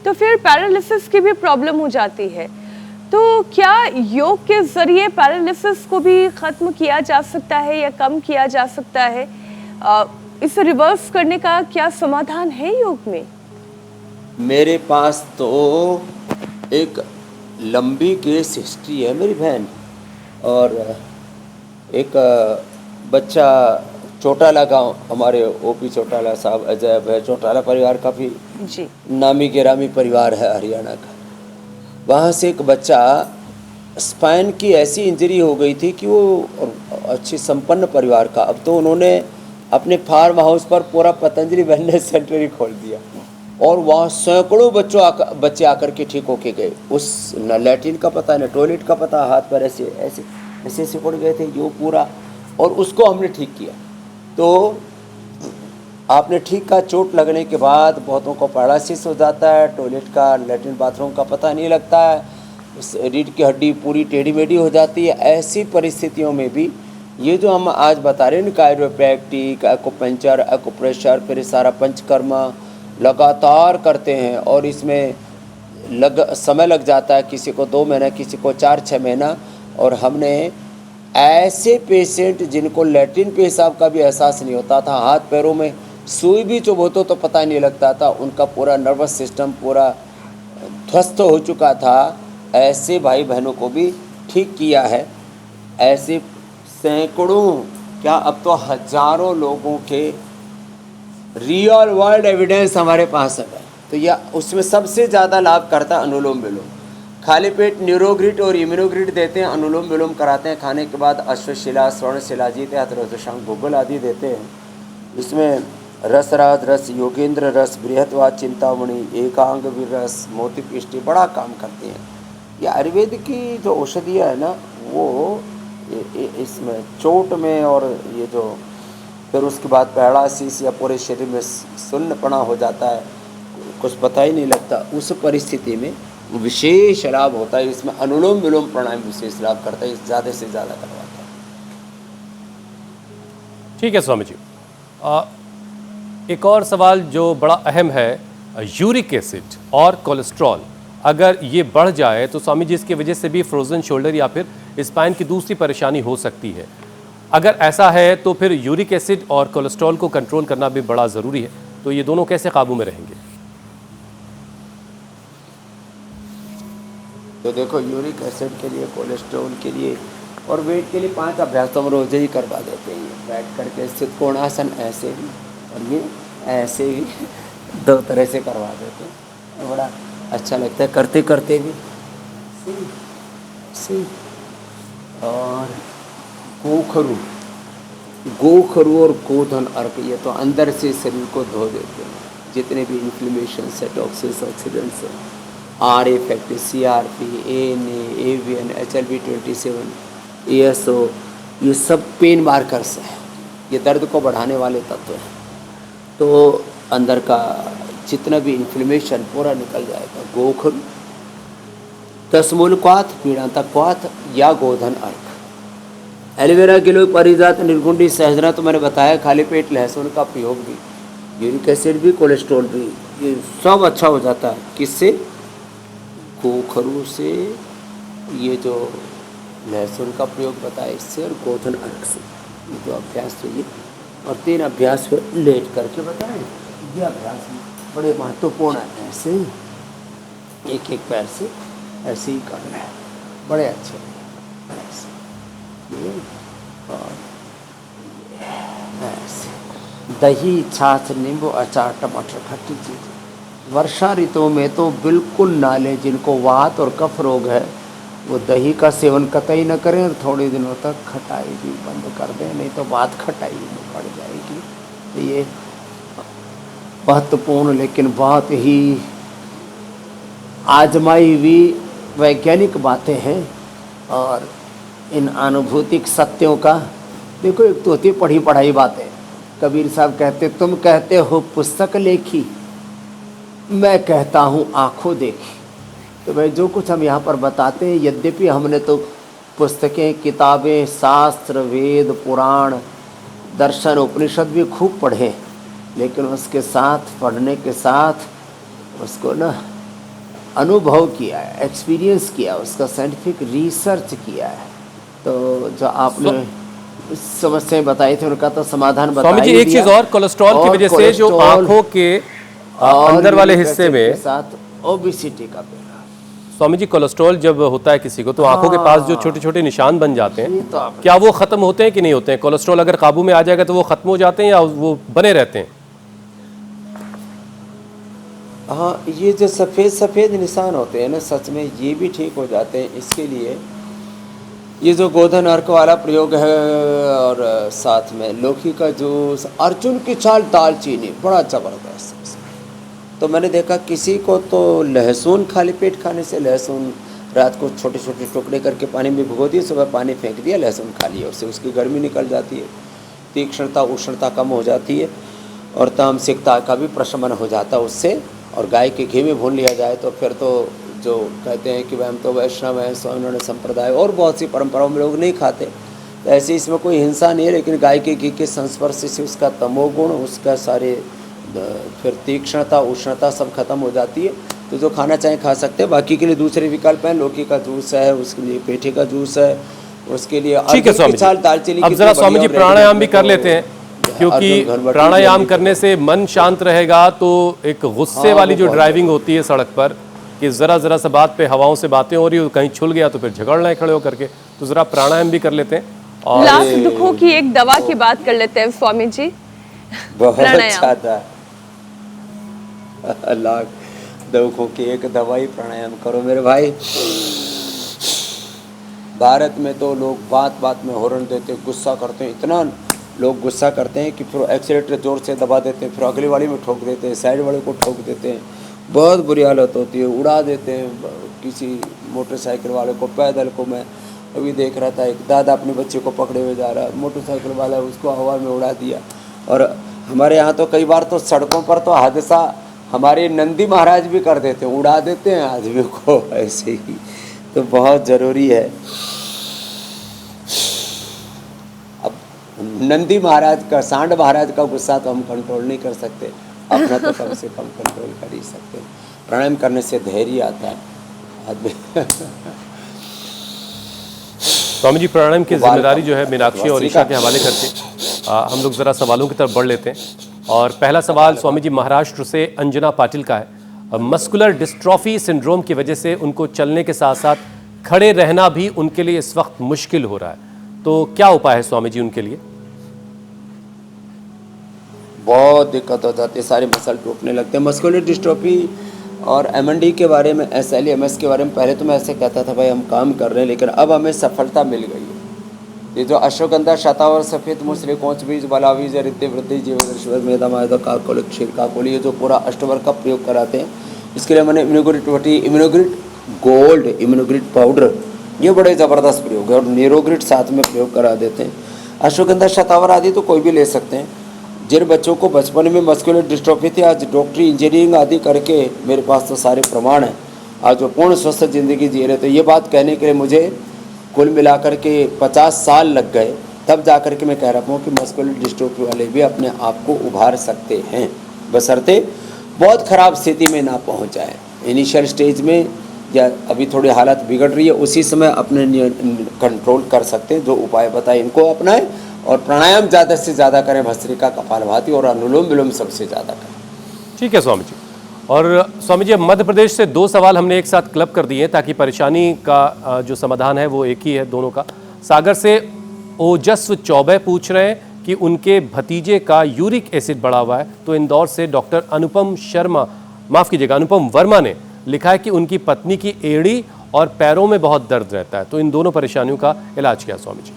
तो फिर पैरालिसिस की भी प्रॉब्लम हो जाती है। तो क्या योग के जरिए पैरालिसिस को भी खत्म किया जा सकता है या कम किया जा सकता है? इसे रिवर्स करने का क्या समाधान है योग में? मेरे पास तो एक लंबी केस हिस्ट्री है मेरी बहन, और एक बच्चा चौटाला गांव, हमारे ओपी चौटाला साहब, अजय भाई चौटाला परिवार काफ़ी जी नामी गिरामी परिवार है हरियाणा का। वहाँ से एक बच्चा स्पाइन की ऐसी इंजरी हो गई थी कि वो अच्छी संपन्न परिवार का, अब तो उन्होंने अपने फार्म हाउस पर पूरा पतंजलि वेलनेस सेंटर ही खोल दिया, और वहाँ सैकड़ों बच्चे आकर के ठीक होके गए। उस न लैट्रिन का पता न टॉयलेट का पता, हाथ पर ऐसे ऐसे ऐसे सिकुड़ गए थे जो पूरा, और उसको हमने ठीक किया। तो आपने ठीक का, चोट लगने के बाद बहुतों को पैरालिसिस हो जाता है, टॉयलेट का लैट्रिन बाथरूम का पता नहीं लगता है, रीढ़ की हड्डी पूरी टेढ़ी मेढ़ी हो जाती है। ऐसी परिस्थितियों में भी ये जो हम आज बता रहे हैं, कायरोप्रैक्टिक, एक्यूपंक्चर, एक्यूप्रेशर, फिर सारा पंचकर्म लगातार करते हैं, और इसमें समय लग जाता है, किसी को 2 महीना, किसी को 4-6 महीना। और हमने ऐसे पेशेंट जिनको लैट्रिन पेशाब का भी एहसास नहीं होता था, हाथ पैरों में सुई भी चुभोतो तो पता नहीं लगता था, उनका पूरा नर्वस सिस्टम पूरा ध्वस्त हो चुका था, ऐसे भाई बहनों को भी ठीक किया है। ऐसे सैकड़ों, क्या अब तो हजारों लोगों के रियल वर्ल्ड एविडेंस हमारे पास है। तो यह उसमें सबसे ज़्यादा लाभ करता है अनुलोम विलोम। खाली पेट न्यूरोग्रिड और इम्यूनोग्रिड देते हैं, अनुलोम विलोम कराते हैं, खाने के बाद अश्वशिला, स्वर्णशिला, जीत हृदयशांक, गुग्गल आदि देते हैं। इसमें रसराज रस, योगेंद्र रस, बृहत्वाद, चिंतामणि, एकांग रस, मोती पिष्टि बड़ा काम करते हैं। ये आयुर्वेद की जो औषधियाँ है ना, वो इसमें चोट में, और ये जो फिर उसके बाद पैरालिसिस या पूरे शरीर में सुन्नपना हो जाता है, कुछ पता ही नहीं लगता, उस परिस्थिति में विशेष लाभ होता है। इसमें अनुलोम विलोम प्राणायाम विशेष लाभ करता है, ज़्यादा से ज़्यादा करवाता है। ठीक है स्वामी जी, एक और सवाल जो बड़ा अहम है, यूरिक एसिड और कोलेस्ट्रॉल अगर ये बढ़ जाए तो स्वामी जी इसकी वजह से भी फ्रोजन शोल्डर या फिर स्पाइन की दूसरी परेशानी हो सकती है। अगर ऐसा है तो फिर यूरिक एसिड और कोलेस्ट्रॉल को कंट्रोल करना भी बड़ा ज़रूरी है। तो ये दोनों कैसे काबू में रहेंगे? तो देखो, यूरिक एसिड के लिए, कोलेस्ट्रॉल के लिए और वेट के लिए 5 अभ्यास तो हम रोज ही करवा देते हैं। बैठ करके स्थित कोणासन ऐसे भी और ये ऐसे भी 2 तरह से करवा देते हैं। बड़ा अच्छा लगता है करते करते भी। सी और गोखरू और गोधन अर्क, ये तो अंदर से शरीर को धो देते हैं। जितने भी इन्फ्लेमेशन है, toxins, oxidants, are effect, CRP, ANA, AVN, HLB27, ASO, ये सब पेन मार्कर्स हैं। ये दर्द को बढ़ाने वाले तत्व हैं। तो अंदर का जितना भी इन्फ्लेमेशन पूरा निकल जाएगा। गोखरू, दशमूल क्वाथ, पीड़ांतक क्वाथ या गोधन अर्क। एलोवेरा गिलोय परिजात निर्गुंडी सहजरा तो मैंने बताया। खाली पेट लहसुन का प्रयोग भी, यूरिक एसिड भी, कोलेस्ट्रॉल भी, ये सब अच्छा हो जाता है। किससे? गोखरू से, ये जो लहसुन का प्रयोग बताया इससे, और गोधन अर्क से। ये जो अभ्यास चाहिए और 3 अभ्यास पे लेट करके बताएं। ये अभ्यास बड़े महत्वपूर्ण है। ऐसे एक एक पैर से ऐसे ही करना है, बड़े अच्छे ऐसे। ये और ऐसे दही, छाछ, नींबू, अचार, टमाटर, खट्टी चीज़। वर्षा ऋतु में तो बिल्कुल ना लें। जिनको वात और कफ रोग है वो दही का सेवन कतई न करें और थोड़े दिनों तक खटाई भी बंद कर दें, नहीं तो बात खटाई में पड़ जाएगी। तो ये महत्वपूर्ण लेकिन बहुत ही आजमाई हुई वैज्ञानिक बातें हैं। और इन अनुभूतिक सत्यों का देखो, एक तो होती पढ़ी पढ़ाई बातें। कबीर साहब कहते, तुम कहते हो पुस्तक लेखी, मैं कहता हूँ आँखों देखी। तो भाई जो कुछ हम यहाँ पर बताते हैं, यद्यपि हमने तो पुस्तकें, किताबें, शास्त्र, वेद, पुराण, दर्शन, उपनिषद भी खूब पढ़े, लेकिन उसके साथ, पढ़ने के साथ उसको ना अनुभव किया है, एक्सपीरियंस किया, उसका साइंटिफिक रिसर्च किया है। तो जो आपने समस्याएं बताई थी उनका तो समाधान बताया। स्वामी जी, एक चीज और, कोलेस्ट्रॉल की वजह से जो आंखों के अंदर वाले हिस्से में साथ ओबेसिटी का पेड़। स्वामी जी, कोलेस्ट्रॉल जब होता है किसी को तो आंखों के पास जो छोटे छोटे निशान बन जाते हैं, तो क्या वो खत्म होते हैं कि नहीं होते हैं? कोलेस्ट्रॉल अगर काबू में आ जाएगा तो वो खत्म हो जाते हैं या वो बने रहते हैं? हाँ, ये जो सफ़ेद सफ़ेद निशान होते हैं ना, सच में ये भी ठीक हो जाते हैं। इसके लिए ये जो गोधन अर्क वाला प्रयोग है और साथ में लौकी का जूस, अर्जुन की छाल, दालचीनी, बड़ा ज़बरदस्त। तो मैंने देखा किसी को तो लहसुन खाली पेट खाने से, लहसुन रात को छोटे छोटे टुकड़े करके पानी में भिगो दिए, सुबह पानी फेंक दिया, लहसुन खा लिया, उससे उसकी गर्मी निकल जाती है, तीक्ष्णता, उष्णता कम हो जाती है और तामसिकता का भी प्रशमन हो जाता है उससे। और गाय के घी में भून लिया जाए तो फिर तो जो कहते हैं कि वह हम तो वैष्णव हैं, स्वामिनारायण संप्रदाय और बहुत सी परंपराओं में लोग नहीं खाते, तो ऐसे इसमें कोई हिंसा नहीं है। लेकिन गाय के घी के संस्पर्श से उसका तमोगुण, उसका सारे फिर तीक्ष्णता, उष्णता सब खत्म हो जाती है। तो जो खाना चाहे खा सकते हैं। बाकी के लिए दूसरे विकल्प हैं, लौकी का जूस है, उसके लिए पेठे का जूस है, उसके लिए ठीक है स्वामी जी। अब जरा स्वामी जी प्राणायाम भी कर लेते हैं, क्योंकि प्राणायाम करने से मन शांत रहेगा। तो एक गुस्से वाली जो ड्राइविंग होती है सड़क पर, कि ज़रा सा बात पे हवाओं से बातें हो रही हो, कहीं छुल गया तो फिर झगड़ रहे खड़े हो करके, तो ज़रा प्राणायाम भी कर लेते हैं। और लाख दुखों की एक दवा की बात कर लेते हैं स्वामी जी। बहुत अच्छा था। लाख दुखों की एक दवाई, प्राणायाम करो मेरे भाई। भारत में तो लोग बात बात में हॉर्न देते, गुस्सा करते हैं, इतना लोग गुस्सा करते हैं कि फिर एक्सीलेटर ज़ोर से दबा देते हैं, फिर अगले वाले में ठोक देते हैं, साइड वाले को ठोक देते हैं, बहुत बुरी हालत होती है, उड़ा देते हैं किसी मोटरसाइकिल वाले को, पैदल को। मैं अभी देख रहा था, एक दादा अपने बच्चे को पकड़े हुए जा रहा, मोटरसाइकिल वाला उसको हवा में उड़ा दिया। और हमारे यहाँ तो कई बार तो सड़कों पर तो हादसा हमारे नंदी महाराज भी कर देते हैं, उड़ा देते हैं आदमी को ऐसे ही। तो बहुत ज़रूरी है। अब नंदी महाराज का, सांड महाराज का गुस्सा तो हम कंट्रोल नहीं कर सकते, अपना तो कम से कम कंट्रोल कर ही सकते हैं। प्राणायाम करने से धैर्य आता है आदमी। स्वामी जी प्राणायाम की जिम्मेदारी जो है मीनाक्षी और ईशा के हवाले करके हम लोग ज़रा सवालों की तरफ बढ़ लेते हैं। और पहला सवाल स्वामी जी महाराष्ट्र से अंजना पाटिल का है। मस्कुलर डिस्ट्रॉफी सिंड्रोम की वजह से उनको चलने के साथ साथ खड़े रहना भी उनके लिए इस वक्त मुश्किल हो रहा है, तो क्या उपाय है स्वामी जी उनके लिए? बहुत दिक्कत हो जाती है, सारे मसल टूटने लगते हैं। मस्कुलर डिस्ट्रोफी और एमएनडी के बारे में, एसएलईएमएस के बारे में पहले तो मैं ऐसे कहता था भाई हम काम कर रहे हैं, लेकिन अब हमें सफलता मिल गई है। ये जो अश्वगंधा, शतावर, सफ़ेद मुसली, कोंच बीज, बला बीज, रिद्धि वृद्धि, जीवश्वर, मेधा मायदा, काकोली, क्षीर काकोली, ये जो पूरा अष्टवर का प्रयोग कराते हैं, इसके लिए मैंने इम्यूनोग्रिड गोल्ड, इम्यूनोग्रिड पाउडर, ये बड़े ज़बरदस्त प्रयोग है, और नीरोग्रिड साथ में प्रयोग करा देते हैं। अश्वगंधा, शतावर आदि तो कोई भी ले सकते हैं। जिन बच्चों को बचपन में मस्कुलर डिस्ट्रोफी थी, आज डॉक्टरी इंजीनियरिंग आदि करके मेरे पास तो सारे प्रमाण हैं, आज वो पूर्ण स्वस्थ ज़िंदगी जी रहे। तो ये बात कहने के लिए मुझे कुल मिलाकर के 50 साल लग गए, तब जा कर के मैं कह रहा हूँ कि मस्कुलर डिस्ट्रोफी वाले भी अपने आप को उभार सकते हैं, बशर्ते बहुत ख़राब स्थिति में ना पहुँच जाए। इनिशियल स्टेज में या अभी थोड़ी हालत बिगड़ रही है, उसी समय अपने कंट्रोल कर सकते हैं। जो उपाय बताए इनको अपनाएं, और प्राणायाम ज़्यादा से ज़्यादा करें, भस्त्रिका, कपालभाति और अनुलोम विलोम सबसे ज़्यादा करें। ठीक है स्वामी जी। और स्वामी जी, अब मध्य प्रदेश से 2 सवाल हमने एक साथ क्लब कर दिए हैं ताकि परेशानी का जो समाधान है वो एक ही है दोनों का। सागर से ओजस्व चौबे पूछ रहे हैं कि उनके भतीजे का यूरिक एसिड बढ़ा हुआ है, तो इंदौर से डॉक्टर अनुपम वर्मा ने लिखा है कि उनकी पत्नी की एड़ी और पैरों में बहुत दर्द रहता है, तो इन दोनों परेशानियों का इलाज क्या है स्वामी जी?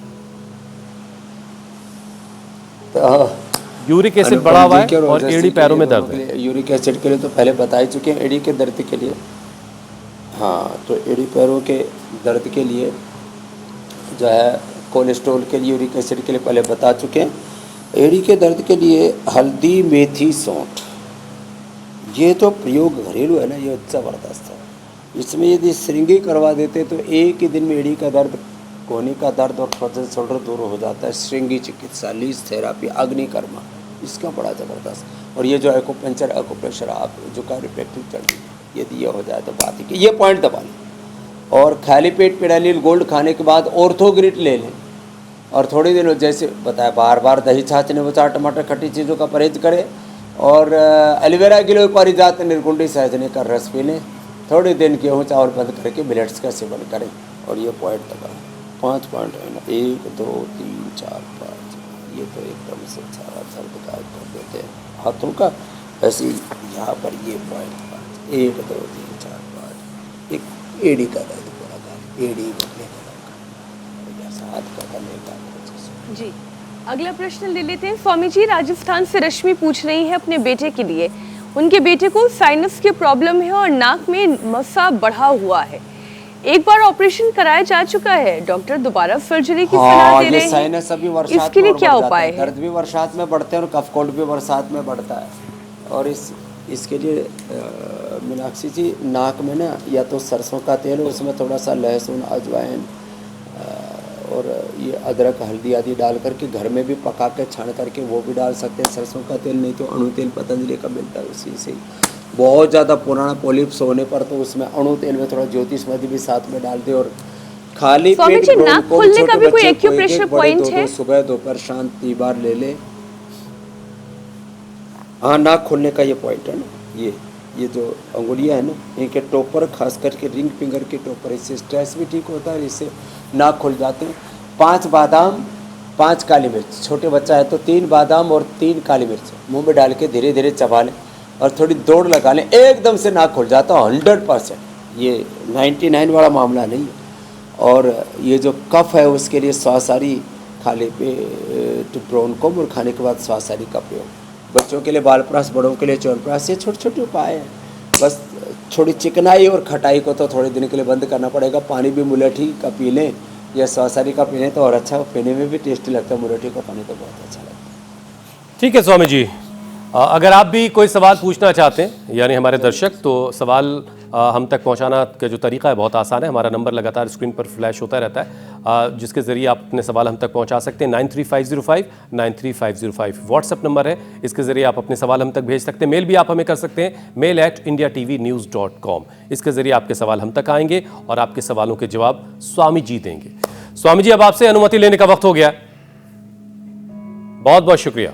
यूरिक एसिड बढ़ा हुआ है और एड़ी पैरों में दर्द है। यूरिक एसिड के लिए तो पहले बता ही चुके हैं, एड़ी के दर्द के लिए, हाँ, तो एड़ी पैरों के दर्द के लिए जो है कोलेस्ट्रॉल के लिए, यूरिक एसिड के लिए पहले बता चुके हैं। एड़ी के दर्द के लिए हल्दी, मेथी, सौंठ, ये तो प्रयोग घरेलू है ना, ये ज़बरदस्त है। इसमें यदि श्रृंगी करवा देते तो एक ही दिन में एड़ी का दर्द, कोहनी का दर्द और फ्रोजन शोल्डर दूर हो जाता है। श्रृंगी चिकित्सा, लीज थेरापी, अग्निकर्मा, इसका बड़ा ज़बरदस्त। और ये जो एक्यूपंक्चर, एक्यूप्रेशर, आप जो कायरोप्रैक्टिक चल रही है, यदि ये हो जाए तो बात ही कि ये पॉइंट दबा लें। और खाली पेट पेडानिल गोल्ड खाने के बाद ऑर्थोग्रिट ले लें, और थोड़ी देर जैसे बताया बार बार दही, छाछ, नींबू, चाट, टमाटर, खट्टी चीज़ों का परहेज करें, और एलोवेरा गिलोय पारिजात निर्गुंडी सहजने का रस पी लें। थोड़ी दिन गेहूँ चावल बंद करके मिलेट्स का सेवन करें, और ये पॉइंट दबाएं। 5 पॉइंट है ना, 1 2 3 4 5, ये तो एकदम से सारा दर्द गायब कर देते हैं हाथों का। ऐसे ही यहाँ पर ये पॉइंट 1 2 3 4 5, एक एड़ी का दर्द पूरा गायब, एड़ी घुटने का जैसा हाथ का गले का। जी, अगला प्रश्न ले लेते हैं स्वामी जी। राजस्थान से रश्मि पूछ रही है अपने बेटे के लिए। उनके बेटे को साइनस की प्रॉब्लम है और नाक में मस्सा बढ़ा हुआ है। एक बार ऑपरेशन कराया जा चुका है, डॉक्टर दोबारा सर्जरी की सलाह दे रहे हैं। साइनस अभी बरसात इसके लिए क्या उपाय है? दर्द भी बरसात में बढ़ते हैं और कफ कोल्ड भी बरसात में बढ़ता है। और इसके लिए मीनाक्षी जी, नाक में ना या तो सरसों का तेल, उसमें थोड़ा सा लहसुन, अजवाइन और ये अदरक, हल्दी आदि डाल करके घर में भी पका के छान करके वो भी डाल सकते हैं। सरसों का तेल नहीं तो अणु तेल पतंजलि का मिलता है, उसी से। बहुत ज़्यादा पुराना पॉलिप्स होने पर तो उसमें अणु तेल में थोड़ा ज्योतिषमति भी साथ में डाल दे। और खाली पेट नाक खोलने का भी कोई एक्यूप्रेशर पॉइंट है? सुबह दोपहर शाम 3 बार ले ले। हाँ, नाक खोलने का ये पॉइंट है ना, ये जो अंगुलियां है ना, इनके टॉपर, खास करके रिंग फिंगर के टॉपर, इससे स्ट्रेस भी ठीक होता है, इससे नाक खुल जाते हैं। 5 बादाम, 5 काली मिर्च, छोटे बच्चा है तो 3 बादाम और 3 काली मिर्च मुंह में डाल के धीरे धीरे चबा लें और थोड़ी दौड़ लगा लें, एकदम से नाक खुल जाता है 100%। ये 99 वाला मामला नहीं है। और ये जो कफ है उसके लिए स्वासारी, खाली पेट ब्रोनकोम और खाने के बाद स्वासारी का प्रयोग। बच्चों के लिए बालप्रास, बड़ों के लिए च्यवनप्राश, ये छोटे छोटे उपाय हैं। बस थोड़ी चिकनाई और खटाई को तो थोड़े दिन के लिए बंद करना पड़ेगा। पानी भी मुलेठी का पी लें या स्वासारी का पी लें तो और अच्छा, पीने में भी टेस्टी लगता है। मुलेठी का पानी तो बहुत अच्छा लगता है। ठीक है स्वामी जी, अगर आप भी कोई सवाल पूछना चाहते हैं, यानी हमारे दर्शक, तो सवाल हम तक पहुंचाना का जो तरीका है बहुत आसान है। हमारा नंबर लगातार स्क्रीन पर फ्लैश होता रहता है, जिसके ज़रिए आप अपने सवाल हम तक पहुंचा सकते हैं। 93505 93505 व्हाट्सअप नंबर है, इसके ज़रिए आप अपने सवाल हम तक भेज सकते हैं। मेल भी आप हमें कर सकते हैं, mail@indiatvnews.com। इसके ज़रिए आपके सवाल हम तक आएंगे और आपके सवालों के जवाब स्वामी जी देंगे। स्वामी जी अब आपसे अनुमति लेने का वक्त हो गया। बहुत बहुत शुक्रिया।